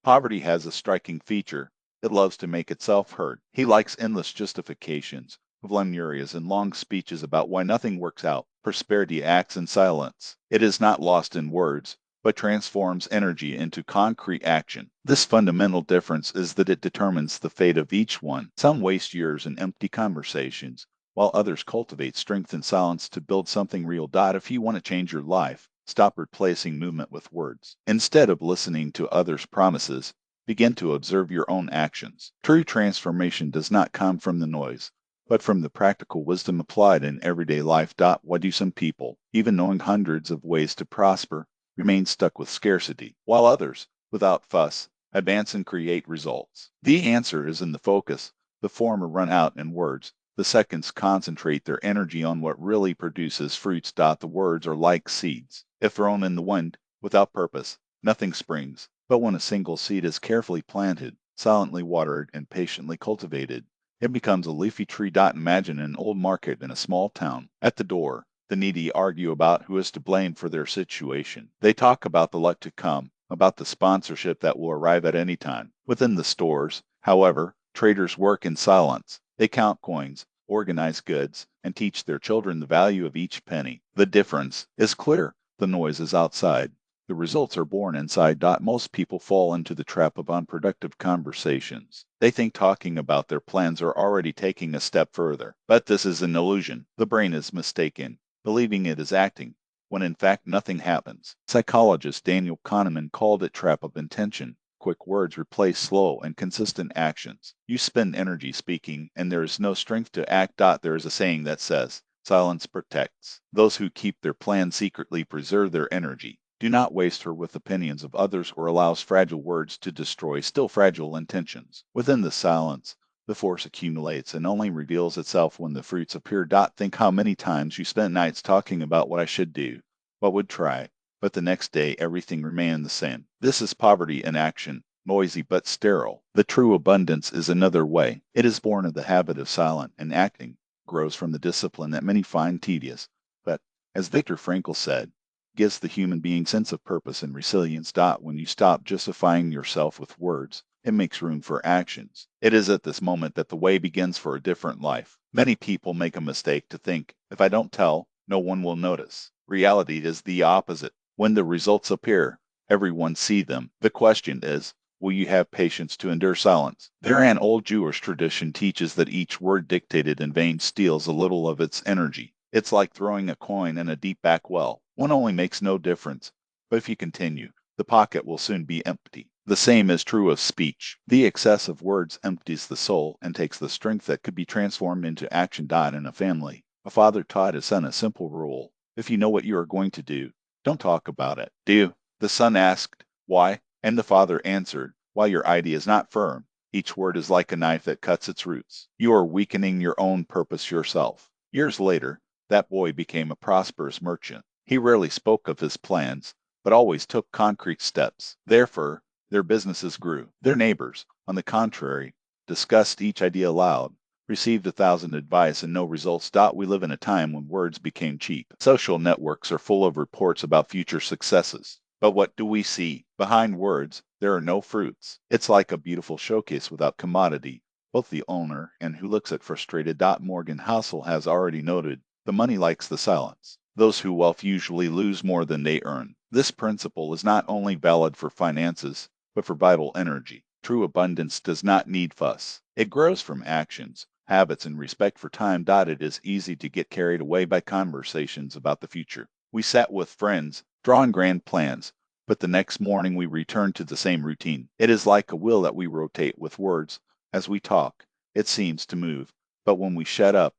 Poverty has a striking feature. It loves to make itself heard. He likes endless justifications, lemurias, and long speeches about why nothing works out. Prosperity acts in silence. It is not lost in words, but transforms energy into concrete action. This fundamental difference is that it determines the fate of each one. Some waste years in empty conversations, while others cultivate strength in silence to build something real. If you want to change your life, stop replacing movement with words. Instead of listening to others' promises, begin to observe your own actions. True transformation does not come from the noise, but from the practical wisdom applied in everyday life. Why do some people, even knowing hundreds of ways to prosper, remain stuck with scarcity, while others, without fuss, advance and create results? The answer is in the focus. The former run out in words. The seconds concentrate their energy on what really produces fruits. The words are like seeds. If thrown in the wind, without purpose, nothing springs. But when a single seed is carefully planted, silently watered, and patiently cultivated, it becomes a leafy tree. Imagine an old market in a small town. At the door, the needy argue about who is to blame for their situation. They talk about the luck to come, about the sponsorship that will arrive at any time. Within the stores, however, traders work in silence. They count coins, organize goods, and teach their children the value of each penny. The difference is clear. The noise is outside. The results are born inside. Most people fall into the trap of unproductive conversations. They think talking about their plans are already taking a step further. But this is an illusion. The brain is mistaken, believing it is acting, when in fact nothing happens. Psychologist Daniel Kahneman called it trap of intention. Quick words replace slow and consistent actions. You spend energy speaking, and there is no strength to act. There is a saying that says, silence protects. Those who keep their plan secretly preserve their energy. Do not waste her with opinions of others or allow fragile words to destroy still fragile intentions. Within the silence, the force accumulates and only reveals itself when the fruits appear. Think how many times you spent nights talking about what I should do, what would try, but the next day everything remained the same. This is poverty in action, noisy but sterile. The true abundance is another way. It is born of the habit of silent and acting, grows from the discipline that many find tedious, but, as Viktor Frankl said, gives the human being sense of purpose and resilience. When you stop justifying yourself with words, it makes room for actions. It is at this moment that the way begins for a different life. Many people make a mistake to think, if I don't tell, no one will notice. Reality is the opposite. When the results appear, everyone sees them. The question is, will you have patience to endure silence? An old Jewish tradition teaches that each word dictated in vain steals a little of its energy. It's like throwing a coin in a deep back well. One only makes no difference, but if you continue, the pocket will soon be empty. The same is true of speech. The excess of words empties the soul and takes the strength that could be transformed into action. In a family, a father taught his son a simple rule. If you know what you are going to do, don't talk about it. Do you? The son asked, why? And the father answered, while your idea is not firm, each word is like a knife that cuts its roots. You are weakening your own purpose yourself. Years later, that boy became a prosperous merchant. He rarely spoke of his plans, but always took concrete steps. Therefore, their businesses grew. Their neighbors, on the contrary, discussed each idea aloud, received 1,000 advice and no results. We live in a time when words became cheap. Social networks are full of reports about future successes. But what do we see? Behind words, there are no fruits. It's like a beautiful showcase without commodity. Both the owner and who looks at frustrated. Morgan Housel has already noted, the money likes the silence. Those who wealth usually lose more than they earn. This principle is not only valid for finances, but for vital energy. True abundance does not need fuss. It grows from actions, habits, and respect for time. It is easy to get carried away by conversations about the future. We sat with friends, drawing grand plans, but the next morning we return to the same routine. It is like a wheel that we rotate with words. As we talk, it seems to move, but when we shut up,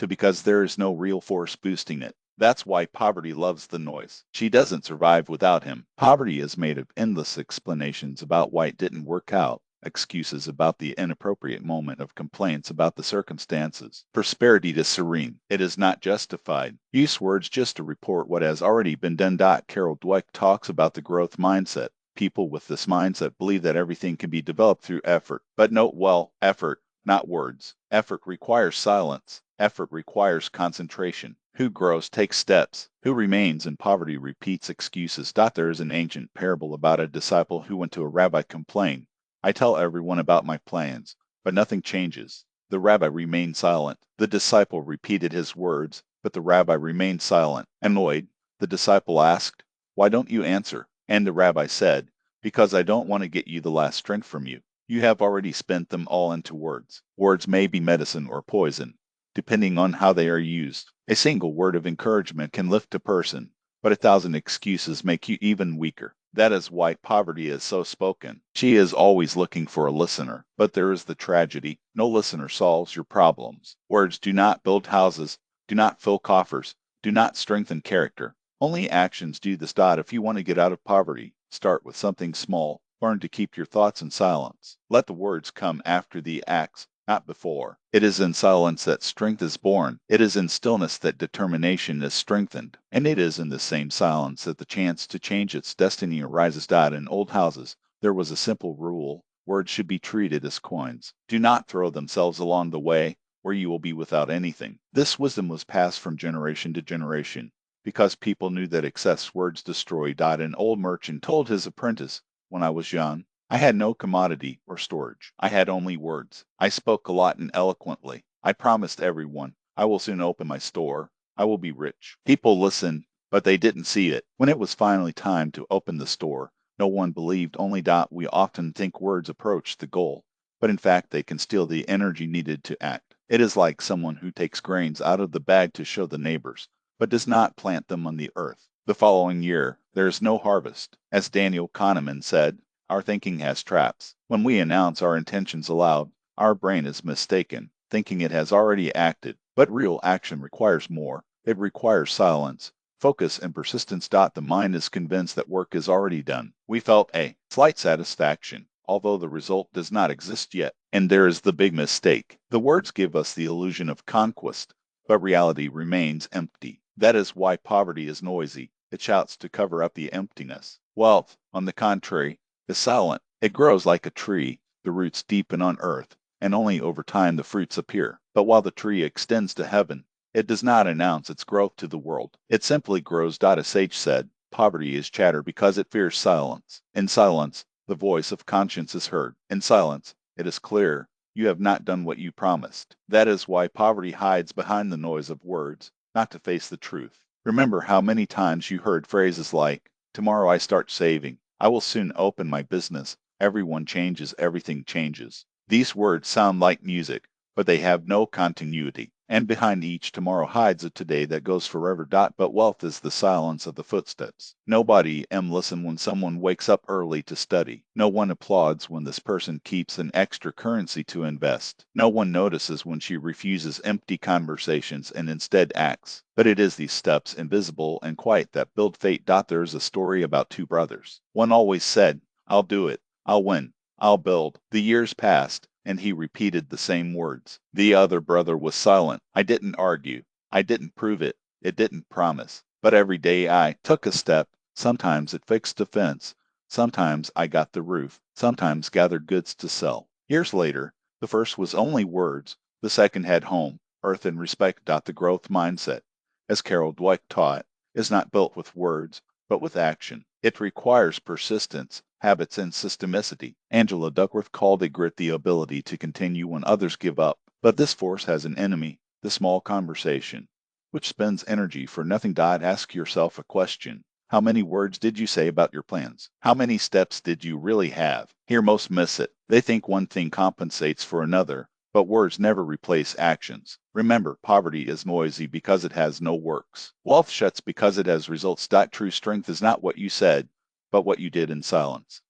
because there is no real force boosting it. That's why poverty loves the noise. She doesn't survive without him. Poverty is made of endless explanations about why it didn't work out, excuses about the inappropriate moment, of complaints about the circumstances. Prosperity is serene. It is not justified. Use words just to report what has already been done. Carol Dweck talks about the growth mindset. People with this mindset believe that everything can be developed through effort. But note well, effort, not words. Effort requires silence. Effort requires concentration. Who grows takes steps. Who remains in poverty repeats excuses. There is an ancient parable about a disciple who went to a rabbi complaining, I tell everyone about my plans, but nothing changes. The rabbi remained silent. The disciple repeated his words, but the rabbi remained silent. Annoyed, the disciple asked, Why don't you answer? And the rabbi said, Because I don't want to get you the last strength from you. You have already spent them all into words. Words may be medicine or poison, depending on how they are used. A single word of encouragement can lift a person, but 1,000 excuses make you even weaker. That is why poverty is so spoken. She is always looking for a listener, but there is the tragedy. No listener solves your problems. Words do not build houses, do not fill coffers, do not strengthen character. Only actions do this. If you want to get out of poverty, start with something small. Learn to keep your thoughts in silence. Let the words come after the acts, not before. It is in silence that strength is born. It is in stillness that determination is strengthened. And it is in the same silence that the chance to change its destiny arises. In old houses, there was a simple rule. Words should be treated as coins. Do not throw themselves along the way where you will be without anything. This wisdom was passed from generation to generation because people knew that excess words destroy. An old merchant told his apprentice, when I was young, I had no commodity or storage. I had only words. I spoke a lot and eloquently. I promised everyone, I will soon open my store. I will be rich. People listened, but they didn't see it. When it was finally time to open the store, no one believed. Only we often think words approach the goal, but in fact they can steal the energy needed to act. It is like someone who takes grains out of the bag to show the neighbors, but does not plant them on the earth. The following year, there is no harvest. As Daniel Kahneman said, our thinking has traps. When we announce our intentions aloud, our brain is mistaken, thinking it has already acted. But real action requires more. It requires silence, focus, and persistence. The mind is convinced that work is already done. We felt a slight satisfaction, although the result does not exist yet. And there is the big mistake. The words give us the illusion of conquest, but reality remains empty. That is why poverty is noisy. It shouts to cover up the emptiness. Wealth, on the contrary, is silent. It grows like a tree, the roots deepen on earth, and only over time the fruits appear. But while the tree extends to heaven, it does not announce its growth to the world. It simply grows. A sage said, Poverty is chatter because it fears silence. In silence, the voice of conscience is heard. In silence, it is clear, you have not done what you promised. That is why poverty hides behind the noise of words, not to face the truth. Remember how many times you heard phrases like, Tomorrow I start saving. I will soon open my business. Everyone changes, everything changes. These words sound like music, but they have no continuity. And behind each tomorrow hides a today that goes forever. But wealth is the silence of the footsteps. Nobody listen when someone wakes up early to study. No one applauds when this person keeps an extra currency to invest. No one notices when she refuses empty conversations and instead acts. But it is these steps, invisible and quiet, that build fate. There is a story about two brothers. One always said, I'll do it. I'll win. I'll build. The years passed, and he repeated the same words. The other brother was silent. I didn't argue. I didn't prove it. It didn't promise. But every day I took a step. Sometimes it fixed a fence. Sometimes I got the roof. Sometimes gathered goods to sell. Years later, the first was only words. The second had home, earth, and respect. The growth mindset, as Carol Dweck taught, is not built with words, but with action. It requires persistence, habits, and systemicity. Angela Duckworth called a grit the ability to continue when others give up. But this force has an enemy, the small conversation, which spends energy for nothing. Ask yourself a question. How many words did you say about your plans? How many steps did you really have? Here most miss it. They think one thing compensates for another, but words never replace actions. Remember, poverty is noisy because it has no works. Wealth shuts because it has results. True strength is not what you said, but what you did in silence.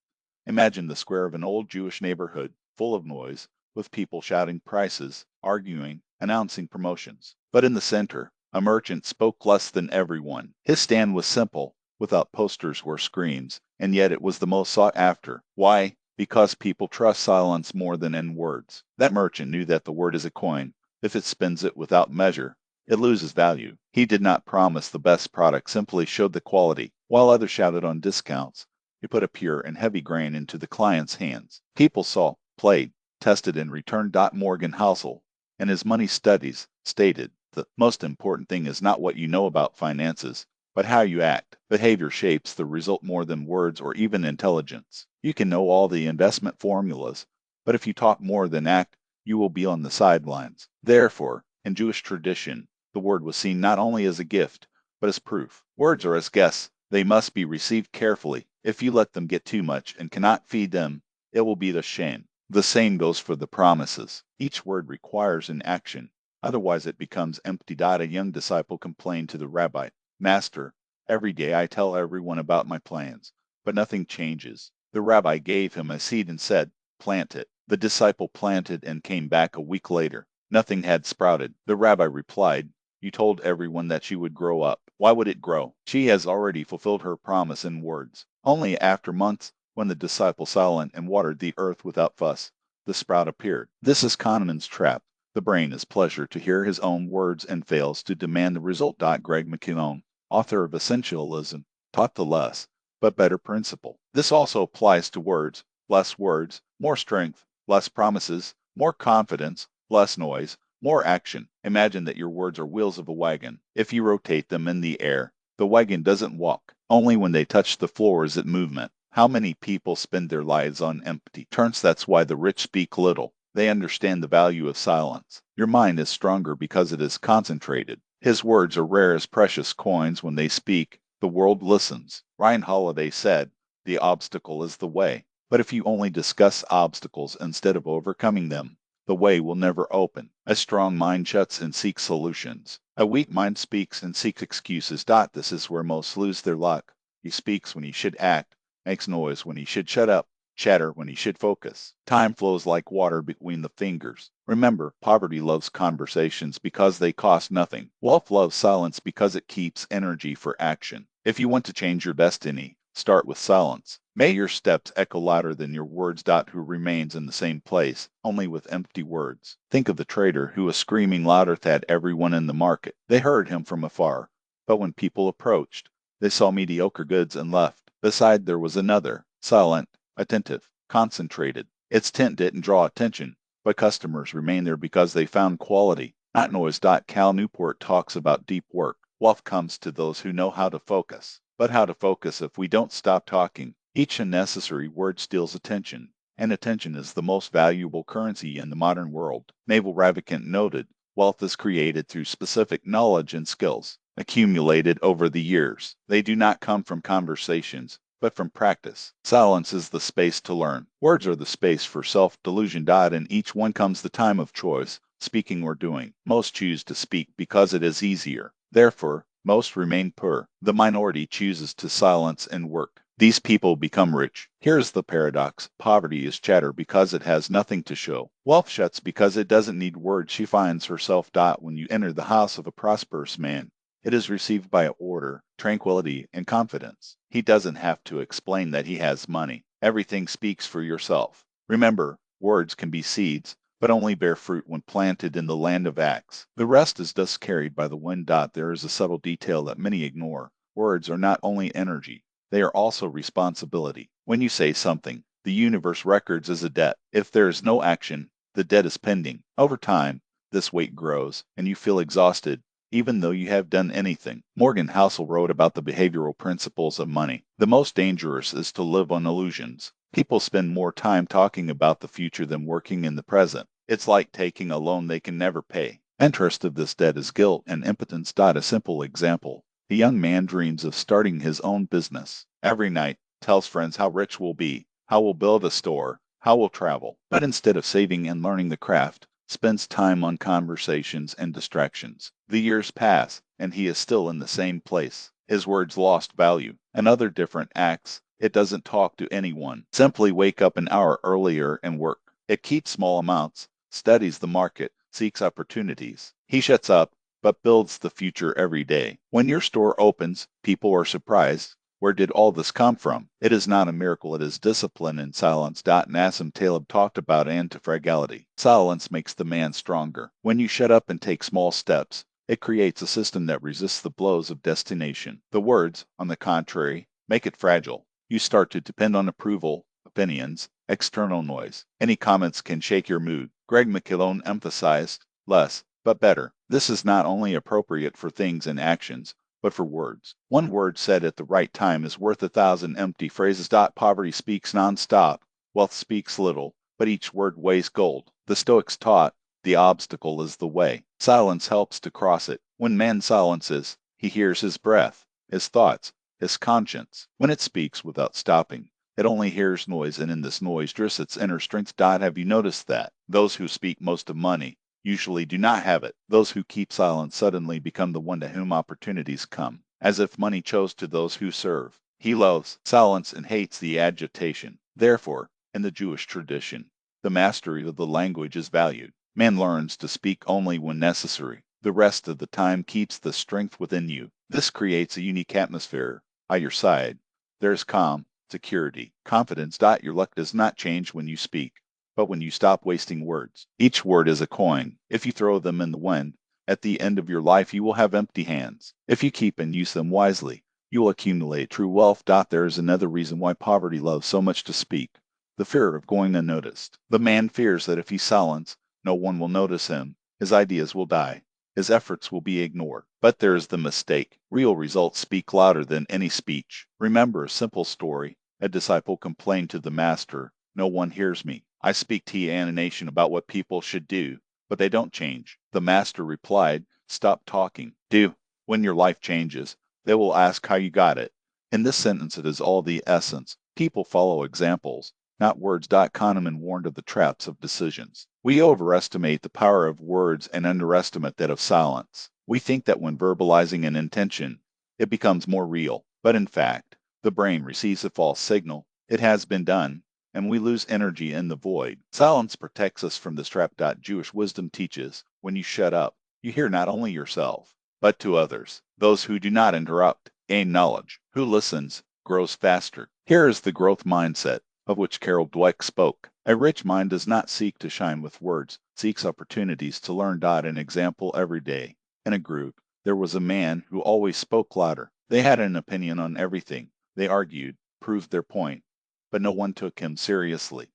Imagine the square of an old Jewish neighborhood, full of noise, with people shouting prices, arguing, announcing promotions. But in the center, a merchant spoke less than everyone. His stand was simple, without posters or screens, and yet it was the most sought after. Why? Because people trust silence more than in words. That merchant knew that the word is a coin. If it spends it without measure, it loses value. He did not promise the best product, simply showed the quality. While others shouted on discounts, he put a pure and heavy grain into the client's hands. People saw, played, tested, and returned. Morgan Housel, in his Money Studies, stated, the most important thing is not what you know about finances, but how you act. Behavior shapes the result more than words or even intelligence. You can know all the investment formulas, but if you talk more than act, you will be on the sidelines. Therefore, in Jewish tradition, the word was seen not only as a gift, but as proof. Words are as guests. They must be received carefully. If you let them get too much and cannot feed them, it will be to shame. The same goes for the promises. Each word requires an action, otherwise it becomes empty. A young disciple complained to the rabbi, "Master, every day I tell everyone about my plans, but nothing changes." The rabbi gave him a seed and said, "Plant it." The disciple planted and came back a week later. Nothing had sprouted. The rabbi replied, "You told everyone that she would grow up. Why would it grow? She has already fulfilled her promise in words." Only after months, when the disciple silent and watered the earth without fuss, the sprout appeared. This is Kahneman's trap. The brain is pleasure to hear his own words and fails to demand the result. Greg McKeown, author of Essentialism, taught the less, but better principle. This also applies to words. Less words, more strength, less promises, more confidence, less noise, more action. Imagine that your words are wheels of a wagon. If you rotate them in the air, the wagon doesn't walk. Only when they touch the floor is it movement. How many people spend their lives on empty turns? That's why the rich speak little. They understand the value of silence. Your mind is stronger because it is concentrated. His words are rare as precious coins. When they speak, the world listens. Ryan Holiday said, "The obstacle is the way." But if you only discuss obstacles instead of overcoming them, the way will never open. A strong mind shuts and seeks solutions. A weak mind speaks and seeks excuses. This is where most lose their luck. He speaks when he should act, makes noise when he should shut up, chatter when he should focus. Time flows like water between the fingers. Remember, poverty loves conversations because they cost nothing. Wealth loves silence because it keeps energy for action. If you want to change your destiny, start with silence. May your steps echo louder than your words. Who remains in the same place, only with empty words. Think of the trader who was screaming louder at everyone in the market. They heard him from afar, but when people approached, they saw mediocre goods and left. Beside there was another, silent, attentive, concentrated. Its tent didn't draw attention, but customers remained there because they found quality, not noise. Cal Newport talks about deep work. Wealth comes to those who know how to focus. But how to focus if we don't stop talking? Each unnecessary word steals attention, and attention is the most valuable currency in the modern world. Naval Ravikant noted, wealth is created through specific knowledge and skills, accumulated over the years. They do not come from conversations, but from practice. Silence is the space to learn. Words are the space for self-delusion. In each one comes the time of choice, speaking or doing. Most choose to speak because it is easier. Therefore, most remain poor. The minority chooses to silence and work. These people become rich. Here's the paradox. Poverty is chatter because it has nothing to show. Wealth shuts because it doesn't need words. She finds herself. When you enter the house of a prosperous man, it is received by order, tranquility, and confidence. He doesn't have to explain that he has money. Everything speaks for yourself. Remember, words can be seeds, but only bear fruit when planted in the land of acts. The rest is dust carried by the wind. There is a subtle detail that many ignore. Words are not only energy, they are also responsibility. When you say something, the universe records as a debt. If there is no action, the debt is pending. Over time, this weight grows, and you feel exhausted, even though you have done anything. Morgan Housel wrote about the behavioral principles of money. The most dangerous is to live on illusions. People spend more time talking about the future than working in the present. It's like taking a loan they can never pay. Interest of this debt is guilt and impotence. A simple example. A young man dreams of starting his own business. Every night, tells friends how rich we'll be, how we'll build a store, how we'll travel. But instead of saving and learning the craft, spends time on conversations and distractions. The years pass, and he is still in the same place. His words lost value. Another different acts. It doesn't talk to anyone. Simply wake up an hour earlier and work. It keeps small amounts, studies the market, seeks opportunities. He shuts up, but builds the future every day. When your store opens, people are surprised. Where did all this come from? It is not a miracle, it is discipline and silence. Nassim Taleb talked about anti-fragility. Silence makes the man stronger. When you shut up and take small steps, it creates a system that resists the blows of destination. The words, on the contrary, make it fragile. You start to depend on approval, opinions, external noise. Any comments can shake your mood. Greg McKeown emphasized less, but better. This is not only appropriate for things and actions, but for words. One word said at the right time is worth 1,000 empty phrases. Poverty speaks non-stop, wealth speaks little, but each word weighs gold. The Stoics taught, the obstacle is the way. Silence helps to cross it. When man silences, he hears his breath, his thoughts, his conscience. When it speaks without stopping, it only hears noise, and in this noise drifts its inner strength. Have you noticed that? Those who speak most of money usually do not have it. Those who keep silent suddenly become the one to whom opportunities come, as if money chose to those who serve. He loves silence and hates the agitation. Therefore, in the Jewish tradition, the mastery of the language is valued. Man learns to speak only when necessary. The rest of the time keeps the strength within you. This creates a unique atmosphere. By your side, there is calm, security, confidence. Your luck does not change when you speak, but when you stop wasting words. Each word is a coin. If you throw them in the wind, at the end of your life you will have empty hands. If you keep and use them wisely, you will accumulate true wealth. There is another reason why poverty loves so much to speak. The fear of going unnoticed. The man fears that if he silence, no one will notice him. His ideas will die. His efforts will be ignored. But there is the mistake. Real results speak louder than any speech. Remember a simple story. A disciple complained to the master, "No one hears me. I speak to a nation about what people should do, but they don't change." The master replied, "Stop talking. Do. When your life changes, they will ask how you got it." In this sentence it is all the essence. People follow examples, not words. Kahneman warned of the traps of decisions. We overestimate the power of words and underestimate that of silence. We think that when verbalizing an intention, it becomes more real. But in fact, the brain receives a false signal. It has been done, and we lose energy in the void. Silence protects us from this trap. Jewish wisdom teaches, when you shut up, you hear not only yourself, but to others. Those who do not interrupt gain knowledge. Who listens grows faster. Here is the growth mindset, of which Carol Dweck spoke. A rich mind does not seek to shine with words, seeks opportunities to learn. An example every day. In a group, there was a man who always spoke louder. They had an opinion on everything. They argued, proved their point, but no one took him seriously.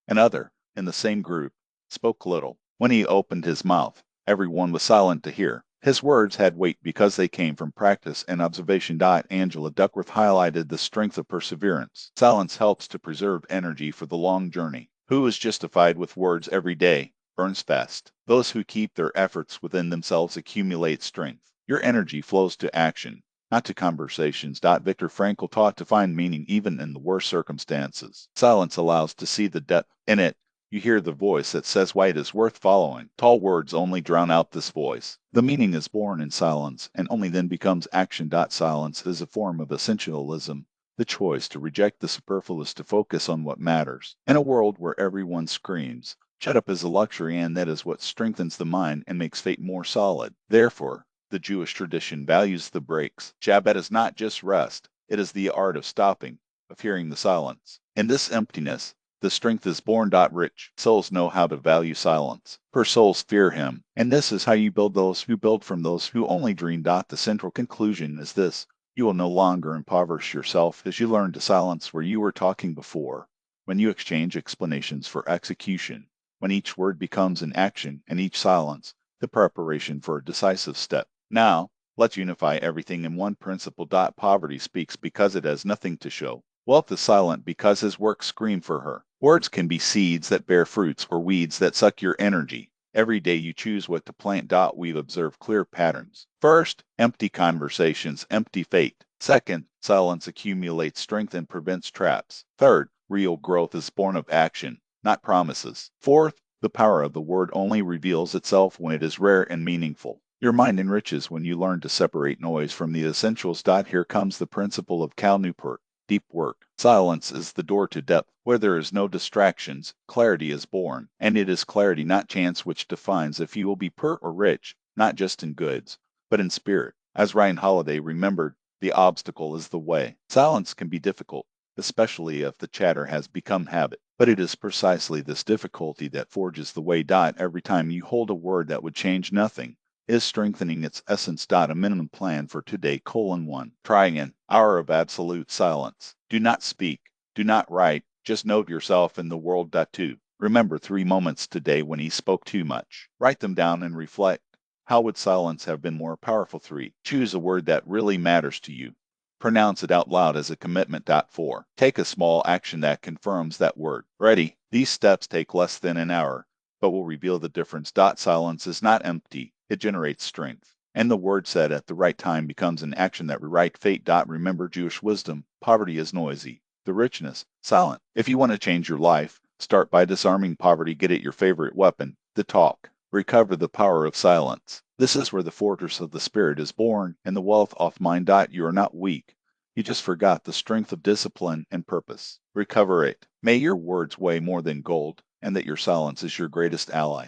Another, in the same group, spoke little. When he opened his mouth, everyone was silent to hear. His words had weight because they came from practice and observation. Angela Duckworth highlighted the strength of perseverance. Silence helps to preserve energy for the long journey. Who is justified with words every day burns fast. Those who keep their efforts within themselves accumulate strength. Your energy flows to action, not to conversations. Viktor Frankl taught to find meaning even in the worst circumstances. Silence allows to see the depth in it. You hear the voice that says why it is worth following. Tall words only drown out this voice. The meaning is born in silence, and only then becomes action. Silence is a form of essentialism, the choice to reject the superfluous to focus on what matters. In a world where everyone screams, shut up is a luxury, and that is what strengthens the mind and makes fate more solid. Therefore, the Jewish tradition values the breaks. Shabbat is not just rest, it is the art of stopping, of hearing the silence. In this emptiness, the strength is born. Rich souls know how to value silence. For souls fear him. And this is how you build those who build from those who only dream. The central conclusion is this: you will no longer impoverish yourself as you learn to silence where you were talking before, when you exchange explanations for execution, when each word becomes an action and each silence the preparation for a decisive step. Now, let's unify everything in one principle. Poverty speaks because it has nothing to show. Wealth is silent because his works scream for her. Words can be seeds that bear fruits or weeds that suck your energy. Every day you choose what to plant. We've observed clear patterns. First, empty conversations, empty fate. Second, silence accumulates strength and prevents traps. Third, real growth is born of action, not promises. Fourth, the power of the word only reveals itself when it is rare and meaningful. Your mind enriches when you learn to separate noise from the essentials. Here comes the principle of Cal Newport. Deep work. Silence is the door to depth. Where there is no distractions, clarity is born. And it is clarity, not chance, which defines if you will be poor or rich, not just in goods, but in spirit. As Ryan Holiday remembered, the obstacle is the way. Silence can be difficult, especially if the chatter has become habit. But it is precisely this difficulty that forges the way. Every time you hold a word that would change nothing, is strengthening its essence. A minimum plan for today: 1. Trying an hour of absolute silence. Do not speak. Do not write. Just note yourself in the world. 2. Remember 3 moments today when he spoke too much. Write them down and reflect. How would silence have been more powerful? 3. Choose a word that really matters to you. Pronounce it out loud as a commitment. 4. Take a small action that confirms that word. Ready? These steps take less than an hour, but will reveal the difference. Silence is not empty, it generates strength. And the word said at the right time becomes an action that rewrite fate. Remember Jewish wisdom: poverty is noisy, the richness silent. If you want to change your life, start by disarming poverty. Get at your favorite weapon, the talk. Recover the power of silence. This is where the fortress of the spirit is born, and the wealth of mind. You are not weak. You just forgot the strength of discipline and purpose. Recover it. May your words weigh more than gold, and that your silence is your greatest ally.